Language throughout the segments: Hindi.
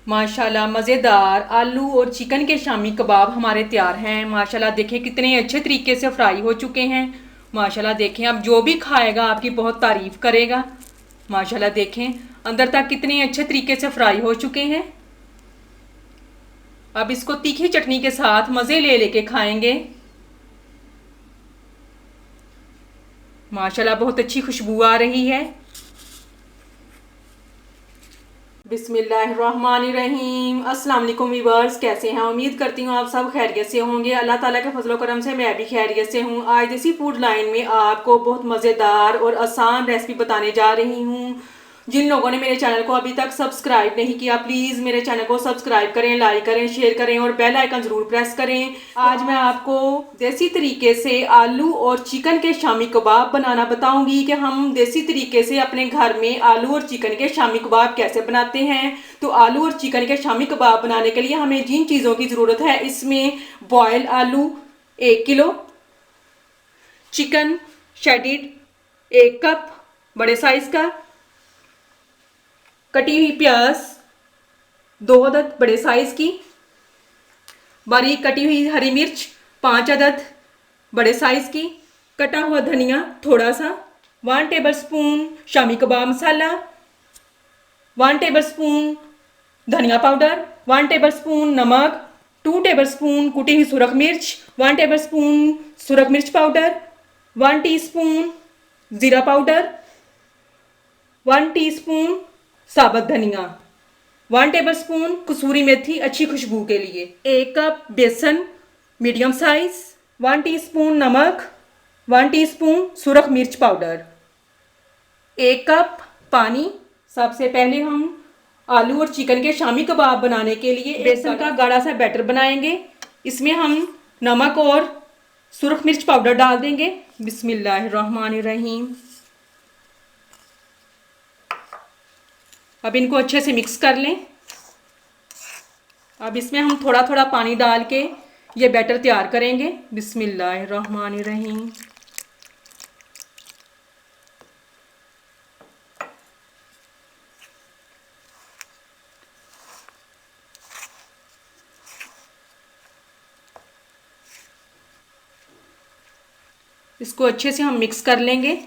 माशाल्लाह मज़ेदार आलू और चिकन के शामी कबाब हमारे तैयार हैं। माशाल्लाह देखें कितने अच्छे तरीके से फ्राई हो चुके हैं। माशाल्लाह देखें अब जो भी खाएगा आपकी बहुत तारीफ़ करेगा। माशाल्लाह देखें अंदर तक कितने अच्छे तरीके से फ्राई हो चुके हैं। अब इसको तीखी चटनी के साथ मज़े ले लेके खाएंगे। माशाल्लाह बहुत अच्छी खुशबू आ रही है। बिस्मिल्लाहिर्रहमानिर्रहीम। अस्सलाम वालेकुम व्यूअर्स, कैसे हैं? उम्मीद करती हूँ आप सब खैरियत से होंगे। अल्लाह ताला के फजलो करम से मैं भी खैरियत से हूँ। आज देसी फूड लाइन में आपको बहुत मज़ेदार और आसान रेसिपी बताने जा रही हूँ। जिन लोगों ने मेरे चैनल को अभी तक सब्सक्राइब नहीं किया प्लीज़ मेरे चैनल को सब्सक्राइब करें, लाइक करें, शेयर करें और बेल आइकन ज़रूर प्रेस करें। आज मैं आपको देसी तरीके से आलू और चिकन के शामी कबाब बनाना बताऊंगी कि हम देसी तरीके से अपने घर में आलू और चिकन के शामी कबाब कैसे बनाते हैं। तो आलू और चिकन के शामी कबाब बनाने के लिए हमें जिन चीज़ों की ज़रूरत है, इसमें बॉयल आलू 1 किलो, चिकन शेडिड 1 कप बड़े साइज़ का, कटी हुई प्याज 2 अदद बड़े साइज़ की, बारीक कटी हुई हरी मिर्च 5 अदद बड़े साइज़ की, कटा हुआ धनिया थोड़ा सा, 1 टेबलस्पून शामी कबाब मसाला, 1 टेबलस्पून धनिया पाउडर, 1 टेबलस्पून नमक, 2 टेबलस्पून कुटी हुई सुरख मिर्च, 1 टेबलस्पून सुरख मिर्च पाउडर, 1 टीस्पून ज़ीरा पाउडर, 1 टीस्पून साबुत धनिया, 1 टेबलस्पून कसूरी मेथी अच्छी खुशबू के लिए, 1 कप बेसन मीडियम साइज, 1 टीस्पून नमक, 1 टीस्पून सुरख मिर्च पाउडर, 1 कप पानी। सबसे पहले हम आलू और चिकन के शामी कबाब बनाने के लिए बेसन का गाढ़ा सा बैटर बनाएंगे। इसमें हम नमक और सुरख मिर्च पाउडर डाल देंगे। बिस्मिल्लाहिर्रहमानिर्रहीम। अब इनको अच्छे से मिक्स कर लें। अब इसमें हम थोड़ा थोड़ा पानी डाल के ये बैटर तैयार करेंगे। बिस्मिल्लाहिर्रहमानिर्रहीम। इसको अच्छे से हम मिक्स कर लेंगे।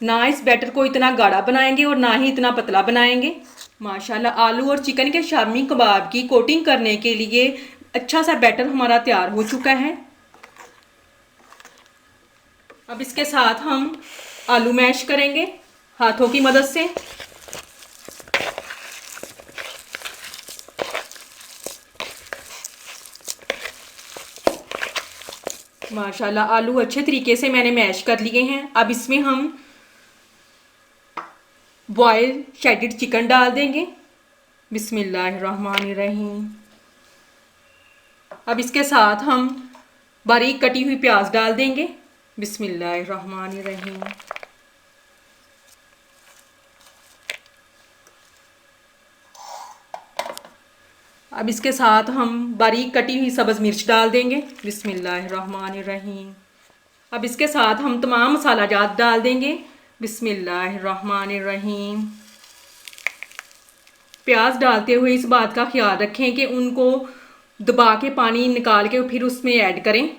ना इस बैटर को इतना गाढ़ा बनाएंगे और ना ही इतना पतला बनाएंगे। माशाल्लाह आलू और चिकन के शामी कबाब की कोटिंग करने के लिए अच्छा सा बैटर हमारा तैयार हो चुका है। अब इसके साथ हम आलू मैश करेंगे हाथों की मदद से। माशाल्लाह आलू अच्छे तरीके से मैंने मैश कर लिए हैं। अब इसमें हम बॉयल शेडेड चिकन डाल देंगे। बिस्मिल्लाहिर्रहमानिर्रहीम। अब इसके साथ हम बारीक कटी हुई प्याज डाल देंगे। बिस्मिल्लाहिर्रहमानिर्रहीम। अब इसके साथ हम बारीक कटी हुई सब्ज़ मिर्च डाल देंगे। बिस्मिल्लाहिर्रहमानिर्रहीम। अब इसके साथ हम तमाम मसाला जात डाल देंगे। बिस्मिल्लाहिर्रहमानिर्रहीम। प्याज डालते हुए इस बात का ख्याल रखें कि उनको दबा के पानी निकाल के फिर उसमें ऐड करें।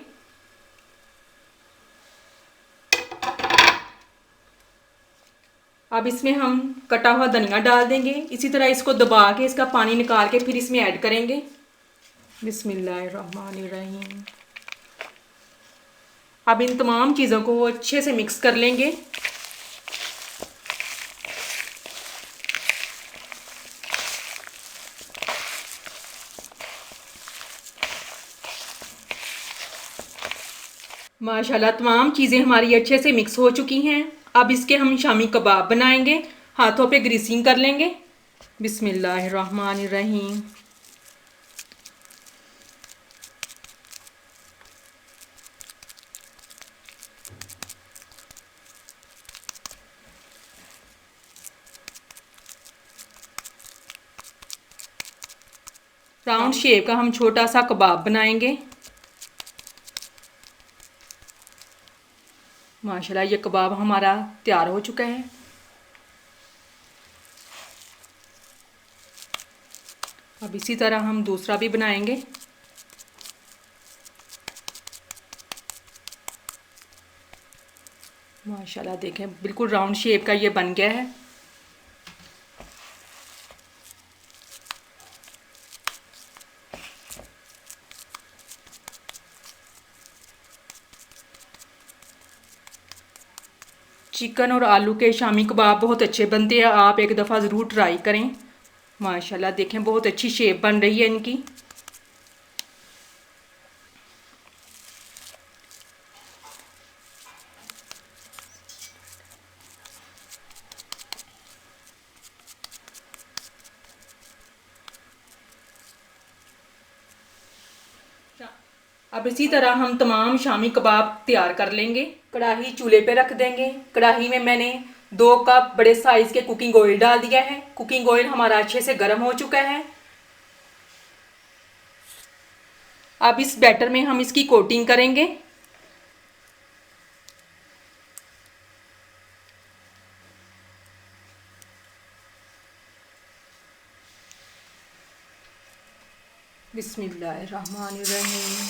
अब इसमें हम कटा हुआ धनिया डाल देंगे। इसी तरह इसको दबा के इसका पानी निकाल के फिर इसमें ऐड करेंगे। बिस्मिल्लाहिर्रहमानिर्रहीम। अब इन तमाम चीज़ों को अच्छे से मिक्स कर लेंगे। माशाल्लाह तमाम चीज़ें हमारी अच्छे से मिक्स हो चुकी हैं। अब इसके हम शामी कबाब बनाएंगे। हाथों पे ग्रीसिंग कर लेंगे। बिस्मिल्लाहिर्रहमानिर्रहीम। राउंड शेप का हम छोटा सा कबाब बनाएंगे। माशाल्लाह ये कबाब हमारा तैयार हो चुका है। अब इसी तरह हम दूसरा भी बनाएंगे। माशाल्लाह देखें बिल्कुल राउंड शेप का ये बन गया है। चिकन और आलू के शामी कबाब बहुत अच्छे बनते हैं, आप एक दफ़ा ज़रूर ट्राई करें। माशाल्लाह देखें बहुत अच्छी शेप बन रही है इनकी। अब इसी तरह हम तमाम शामी कबाब तैयार कर लेंगे। कढ़ाई चूल्हे पे रख देंगे। कढ़ाई में मैंने 2 कप बड़े साइज़ के कुकिंग ऑयल डाल दिया है। कुकिंग ऑयल हमारा अच्छे से गर्म हो चुका है। अब इस बैटर में हम इसकी कोटिंग करेंगे। बिस्मिल्लाहिर्रहमानिर्रहीम।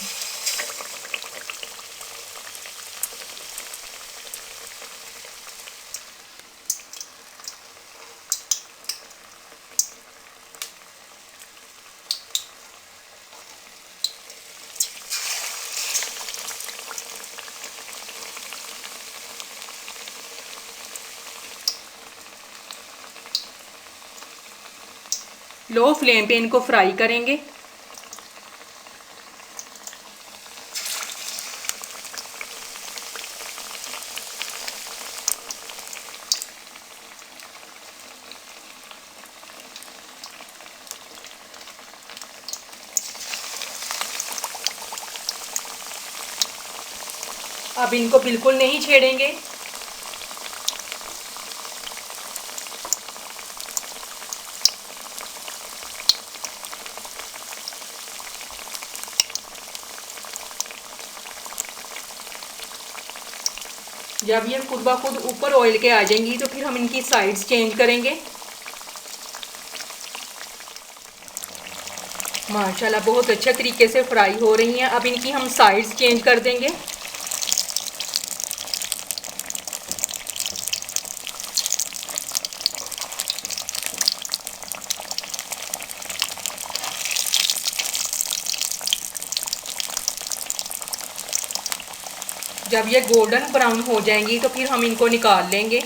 लो फ्लेम पे इनको फ्राई करेंगे। अब इनको बिल्कुल नहीं छेड़ेंगे। जब ये खुद ब खुद ऊपर ऑयल के आ जाएंगी तो फिर हम इनकी साइड्स चेंज करेंगे। माशाल्लाह बहुत अच्छे तरीके से फ्राई हो रही हैं। अब इनकी हम साइड्स चेंज कर देंगे। जब ये गोल्डन ब्राउन हो जाएंगी तो फिर हम इनको निकाल लेंगे।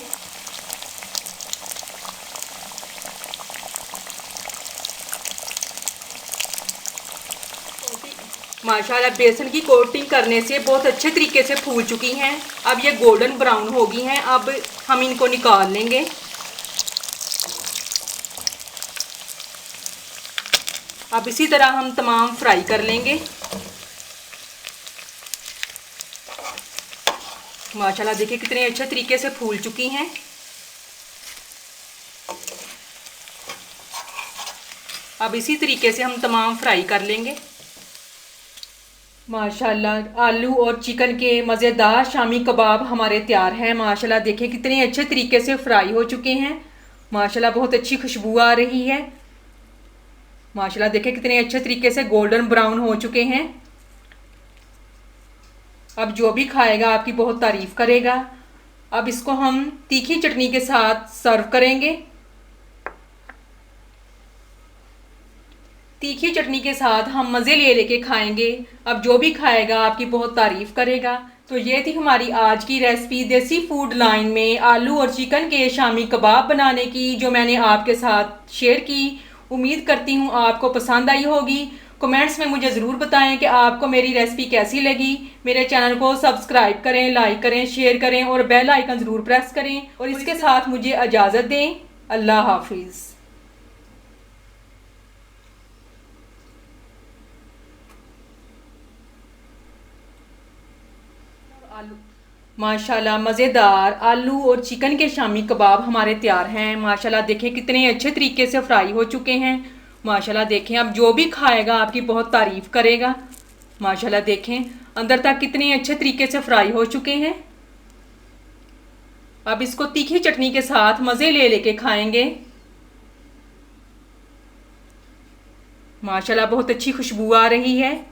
माशाल्लाह बेसन की कोटिंग करने से बहुत अच्छे तरीके से फूल चुकी हैं। अब ये गोल्डन ब्राउन हो गई हैं। अब हम इनको निकाल लेंगे। अब इसी तरह हम तमाम फ्राई कर लेंगे। माशाल्लाह देखिए कितने अच्छे तरीके से फूल चुकी हैं। अब इसी तरीके से हम तमाम फ्राई कर लेंगे। माशाल्लाह आलू और चिकन के मज़ेदार शामी कबाब हमारे तैयार हैं। माशाल्लाह देखिए कितने अच्छे तरीके से फ्राई हो चुके हैं। माशाल्लाह बहुत अच्छी खुशबू आ रही है। माशाल्लाह देखिए कितने अच्छे तरीके से गोल्डन ब्राउन हो चुके हैं। अब जो भी खाएगा आपकी बहुत तारीफ़ करेगा। अब इसको हम तीखी चटनी के साथ सर्व करेंगे। तीखी चटनी के साथ हम मज़े ले लेके खाएंगे। अब जो भी खाएगा आपकी बहुत तारीफ़ करेगा। तो ये थी हमारी आज की रेसिपी देसी फूड लाइन में आलू और चिकन के शामी कबाब बनाने की, जो मैंने आपके साथ शेयर की। उम्मीद करती हूँ आपको पसंद आई होगी। कमेंट्स में मुझे ज़रूर बताएं कि आपको मेरी रेसिपी कैसी लगी। मेरे चैनल को सब्सक्राइब करें, लाइक करें, शेयर करें और बेल आइकन ज़रूर प्रेस करें। और इसके साथ मुझे इजाज़त दें। अल्लाह हाफिज़। माशाल्लाह मज़ेदार आलू और चिकन के शामी कबाब हमारे तैयार हैं। माशाल्लाह देखें कितने अच्छे तरीके से फ्राई हो चुके हैं। माशाल्लाह देखें अब जो भी खाएगा आपकी बहुत तारीफ़ करेगा। माशाल्लाह देखें अंदर तक कितने अच्छे तरीके से फ्राई हो चुके हैं। अब इसको तीखी चटनी के साथ मज़े ले लेके खाएंगे। माशाल्लाह बहुत अच्छी खुशबू आ रही है।